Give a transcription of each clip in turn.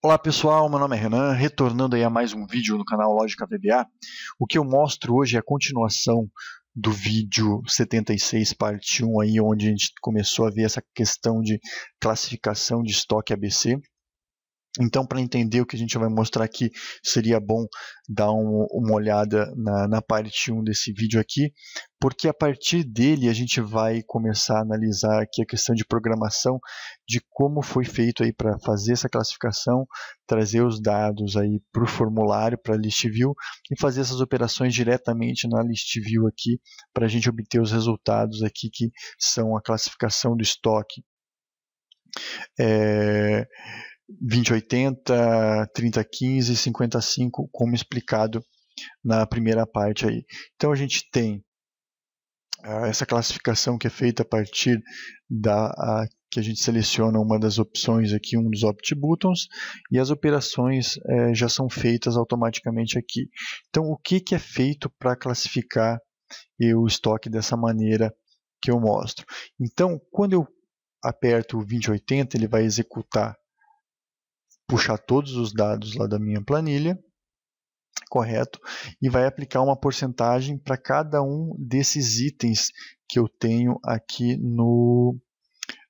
Olá pessoal, meu nome é Renan, retornando aí a mais um vídeo no canal Lógica VBA. O que eu mostro hoje é a continuação do vídeo 76, parte 1, aí, onde a gente começou a ver essa questão de classificação de estoque ABC. Então, para entender o que a gente vai mostrar aqui, seria bom dar uma olhada na parte 1 desse vídeo aqui, porque a partir dele a gente vai começar a analisar aqui a questão de programação, de como foi feito aí para fazer essa classificação, trazer os dados aí para o formulário, para a ListView, e fazer essas operações diretamente na ListView aqui, para a gente obter os resultados aqui que são a classificação do estoque. 2080, 3015 e 50/5, como explicado na primeira parte aí. Então a gente tem essa classificação que é feita a partir que a gente seleciona uma das opções aqui, um dos opt buttons, e as operações já são feitas automaticamente aqui. Então o que é feito para classificar o estoque dessa maneira que eu mostro? Então quando eu aperto o 2080, ele vai puxar todos os dados lá da minha planilha, correto? E vai aplicar uma porcentagem para cada um desses itens que eu tenho aqui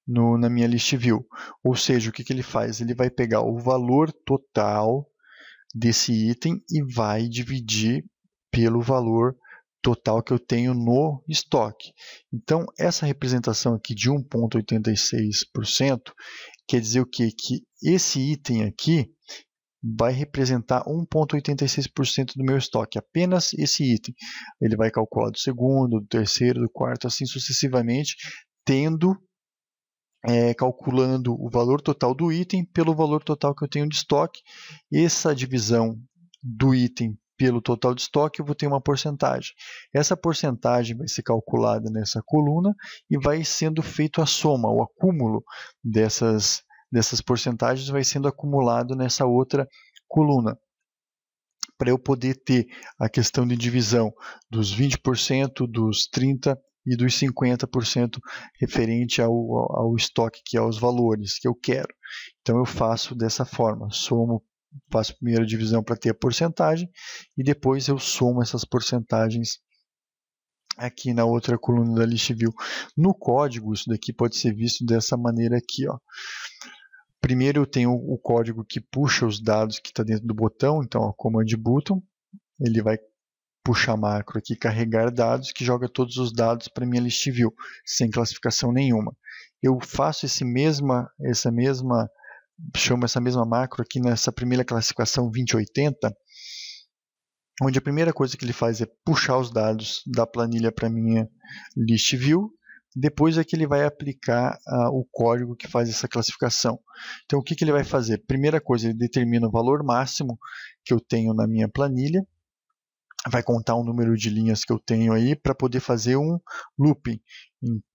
na minha ListView. Ou seja, o que ele faz? Ele vai pegar o valor total desse item e vai dividir pelo valor total que eu tenho no estoque. Então, essa representação aqui de 1,86% quer dizer o quê? Que esse item aqui vai representar 1,86% do meu estoque, apenas esse item. Ele vai calcular do segundo, do terceiro, do quarto, assim sucessivamente, calculando o valor total do item pelo valor total que eu tenho de estoque. Essa divisão do item pelo total de estoque, eu vou ter uma porcentagem. Essa porcentagem vai ser calculada nessa coluna e vai sendo feito a soma, o acúmulo dessas porcentagens vai sendo acumulado nessa outra coluna, para eu poder ter a questão de divisão dos 20%, dos 30% e dos 50% referente ao estoque, que é os valores que eu quero. Então eu faço dessa forma, faço a primeira divisão para ter a porcentagem e depois eu somo essas porcentagens aqui na outra coluna da ListView. No código, isso daqui pode ser visto dessa maneira aqui, ó. Primeiro eu tenho o código que puxa os dados que está dentro do botão, então o command button, ele vai puxar a macro aqui, carregar dados, que joga todos os dados para minha ListView, sem classificação nenhuma. Eu faço chamo essa mesma macro aqui nessa primeira classificação 2080, onde a primeira coisa que ele faz é puxar os dados da planilha para minha ListView. Depois é que ele vai aplicar o código que faz essa classificação. Então o que ele vai fazer? Primeira coisa, ele determina o valor máximo que eu tenho na minha planilha, vai contar o número de linhas que eu tenho aí para poder fazer um looping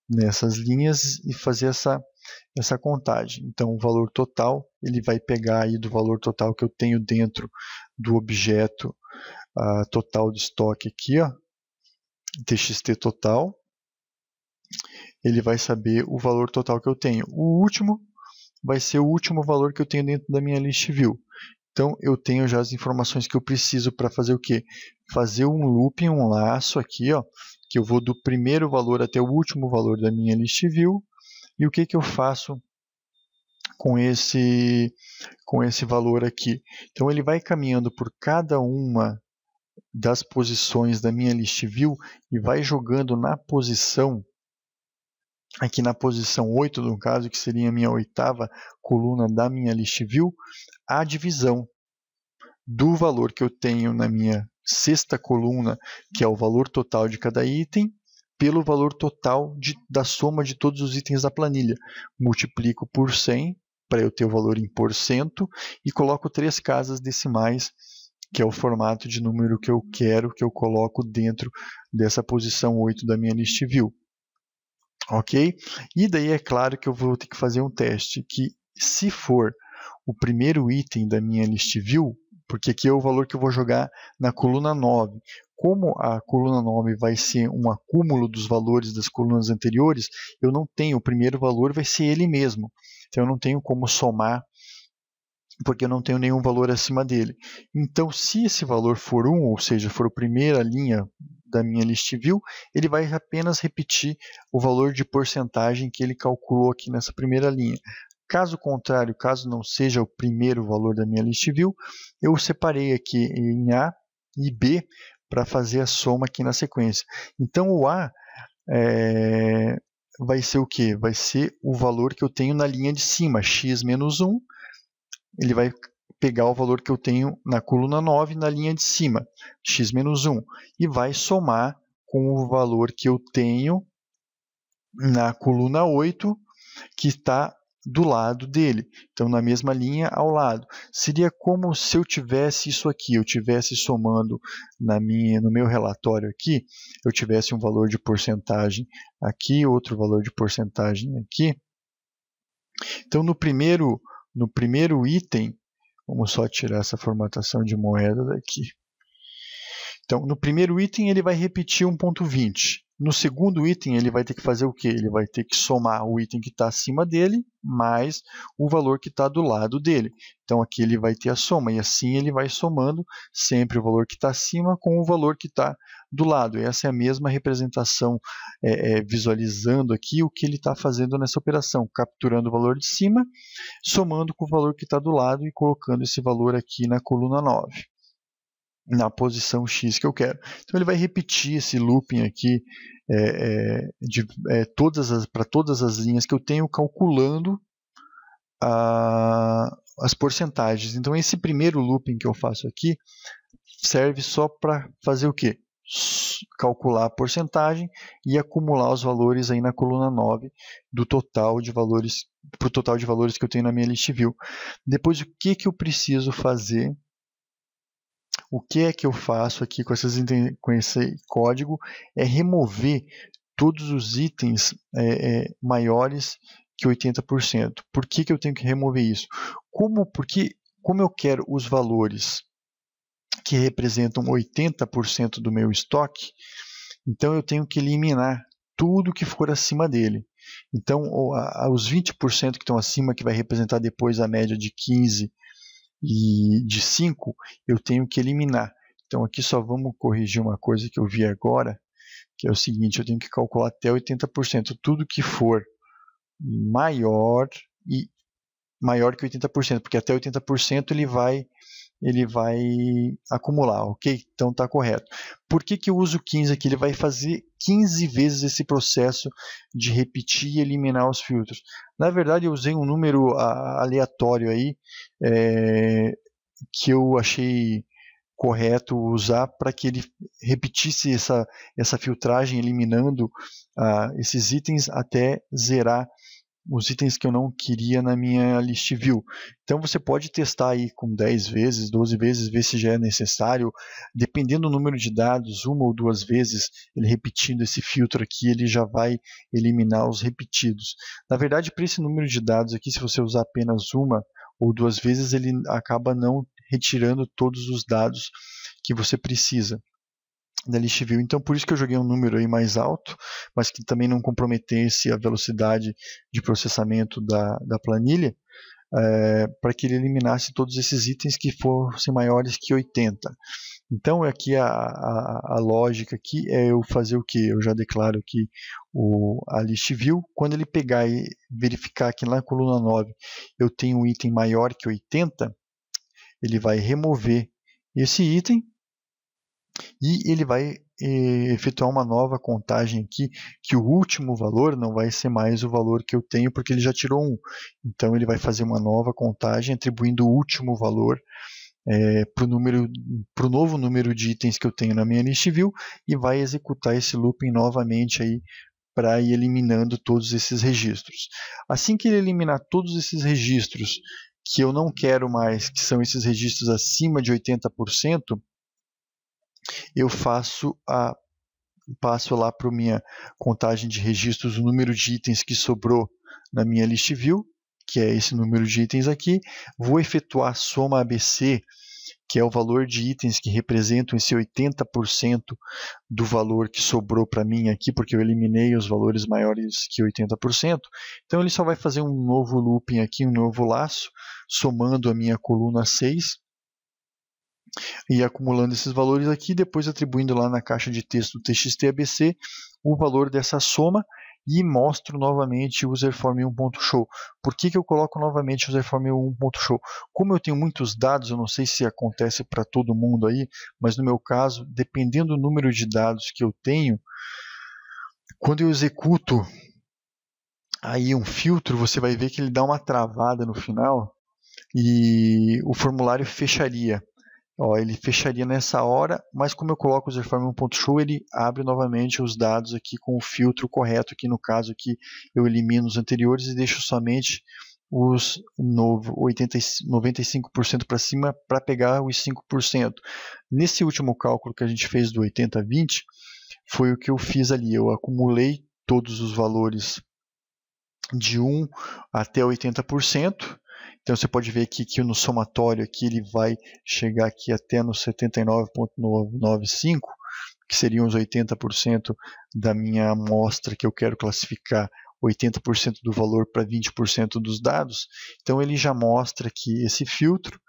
nessas linhas e fazer essa contagem. Então o valor total, ele vai pegar aí do valor total que eu tenho dentro do objeto total de estoque aqui, ó, txt total, ele vai saber o valor total que eu tenho. O último vai ser o último valor que eu tenho dentro da minha ListView. Então eu tenho já as informações que eu preciso para fazer o quê? Fazer um looping, um laço aqui, ó, que eu vou do primeiro valor até o último valor da minha ListView. E o que eu faço com esse valor aqui? Então ele vai caminhando por cada uma das posições da minha ListView e vai jogando na posição, aqui na posição 8, no caso, que seria a minha oitava coluna da minha ListView, a divisão do valor que eu tenho na minha sexta coluna, que é o valor total de cada item, pelo valor total da soma de todos os itens da planilha. Multiplico por 100 para eu ter o valor em porcento e coloco 3 casas decimais, que é o formato de número que eu quero que eu coloco dentro dessa posição 8 da minha ListView. Ok? E daí é claro que eu vou ter que fazer um teste, que se for o primeiro item da minha ListView, porque aqui é o valor que eu vou jogar na coluna 9. Como a coluna 9 vai ser um acúmulo dos valores das colunas anteriores, eu não tenho, o primeiro valor vai ser ele mesmo. Então eu não tenho como somar porque eu não tenho nenhum valor acima dele. Então, se esse valor for 1, ou seja, for a primeira linha da minha list view, ele vai apenas repetir o valor de porcentagem que ele calculou aqui nessa primeira linha. Caso contrário, caso não seja o primeiro valor da minha list view, eu separei aqui em A e B para fazer a soma aqui na sequência. Então, o A vai ser o quê? Vai ser o valor que eu tenho na linha de cima, x menos 1. Ele vai pegar o valor que eu tenho na coluna 9 na linha de cima, x menos 1, e vai somar com o valor que eu tenho na coluna 8, que está do lado dele. Então, na mesma linha ao lado. Seria como se eu tivesse isso aqui, eu tivesse somando no meu relatório aqui, eu tivesse um valor de porcentagem aqui, outro valor de porcentagem aqui. Então, no primeiro item, vamos só tirar essa formatação de moeda daqui. Então, no primeiro item, ele vai repetir 1,20. No segundo item, ele vai ter que fazer o quê? Ele vai ter que somar o item que está acima dele, mais o valor que está do lado dele. Então, aqui ele vai ter a soma, e assim ele vai somando sempre o valor que está acima com o valor que está do lado. Essa é a mesma representação, visualizando aqui o que ele está fazendo nessa operação, capturando o valor de cima, somando com o valor que está do lado e colocando esse valor aqui na coluna 9. Na posição X que eu quero. Então ele vai repetir esse looping aqui para todas as linhas que eu tenho, calculando as porcentagens. Então esse primeiro looping que eu faço aqui serve só para fazer o quê? Calcular a porcentagem e acumular os valores aí na coluna 9 do total de valores, para o total de valores que eu tenho na minha list view. Depois, o que eu preciso fazer? O que é que eu faço aqui com esse código é remover todos os itens maiores que 80%. Por que eu tenho que remover isso? Porque como eu quero os valores que representam 80% do meu estoque, então eu tenho que eliminar tudo que for acima dele. Então, os 20% que estão acima, que vai representar depois a média de 15 e de 5, eu tenho que eliminar. Então aqui só vamos corrigir uma coisa que eu vi agora, que é o seguinte: eu tenho que calcular até 80%. Tudo que for maior que 80%, porque até 80% ele vai acumular, ok? Então está correto. Por que eu uso 15 aqui? Ele vai fazer 15 vezes esse processo de repetir e eliminar os filtros. Na verdade, eu usei um número aleatório aí, que eu achei correto usar para que ele repetisse essa filtragem, eliminando esses itens até zerar os itens que eu não queria na minha list view. Então você pode testar aí com 10 vezes, 12 vezes, ver se já é necessário. Dependendo do número de dados, uma ou duas vezes, ele repetindo esse filtro aqui, ele já vai eliminar os repetidos. Na verdade, para esse número de dados aqui, se você usar apenas uma ou duas vezes, ele acaba não retirando todos os dados que você precisa da list view. Então, por isso que eu joguei um número aí mais alto, mas que também não comprometesse a velocidade de processamento da planilha, para que ele eliminasse todos esses itens que fossem maiores que 80. Então, aqui a lógica aqui é eu fazer o que? Eu já declaro aqui a list view. Quando ele pegar e verificar que na coluna 9 eu tenho um item maior que 80, ele vai remover esse item e ele vai efetuar uma nova contagem aqui, que o último valor não vai ser mais o valor que eu tenho, porque ele já tirou 1. Então ele vai fazer uma nova contagem, atribuindo o último valor para o novo número de itens que eu tenho na minha list view, e vai executar esse looping novamente aí para ir eliminando todos esses registros. Assim que ele eliminar todos esses registros que eu não quero mais, que são esses registros acima de 80%, eu passo lá para a minha contagem de registros o número de itens que sobrou na minha list view, que é esse número de itens aqui. Vou efetuar a soma ABC, que é o valor de itens que representam esse 80% do valor que sobrou para mim aqui, porque eu eliminei os valores maiores que 80%. Então ele só vai fazer um novo looping aqui, um novo laço, somando a minha coluna 6 e acumulando esses valores aqui, depois atribuindo lá na caixa de texto do TXT-ABC o valor dessa soma e mostro novamente o userform1.show. Por que eu coloco novamente o userform1.show? Como eu tenho muitos dados, eu não sei se acontece para todo mundo aí, mas no meu caso, dependendo do número de dados que eu tenho, quando eu executo aí um filtro, você vai ver que ele dá uma travada no final e o formulário fecharia. Ó, ele fecharia nessa hora, mas como eu coloco o userform1.show, ele abre novamente os dados aqui com o filtro correto, aqui no caso aqui eu elimino os anteriores e deixo somente os 95% para cima para pegar os 5%. Nesse último cálculo que a gente fez do 80-20, foi o que eu fiz ali, eu acumulei todos os valores de 1 até 80%. Então você pode ver aqui que no somatório aqui ele vai chegar aqui até no 79,95, que seriam os 80% da minha amostra que eu quero classificar 80% do valor para 20% dos dados. Então ele já mostra aqui esse filtro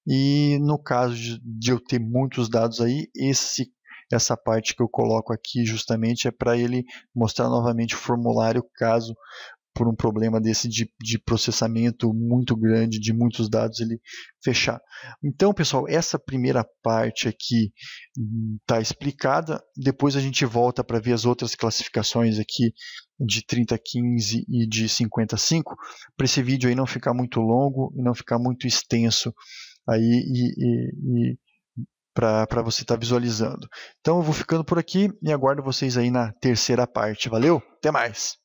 e no caso de eu ter muitos dados aí, essa parte que eu coloco aqui justamente é para ele mostrar novamente o formulário caso por um problema desse de processamento muito grande, de muitos dados, ele fechar. Então, pessoal, essa primeira parte aqui está explicada. Depois a gente volta para ver as outras classificações aqui de 3015 e de 55, para esse vídeo aí não ficar muito longo e não ficar muito extenso aí para você estar visualizando. Então eu vou ficando por aqui e aguardo vocês aí na terceira parte. Valeu? Até mais!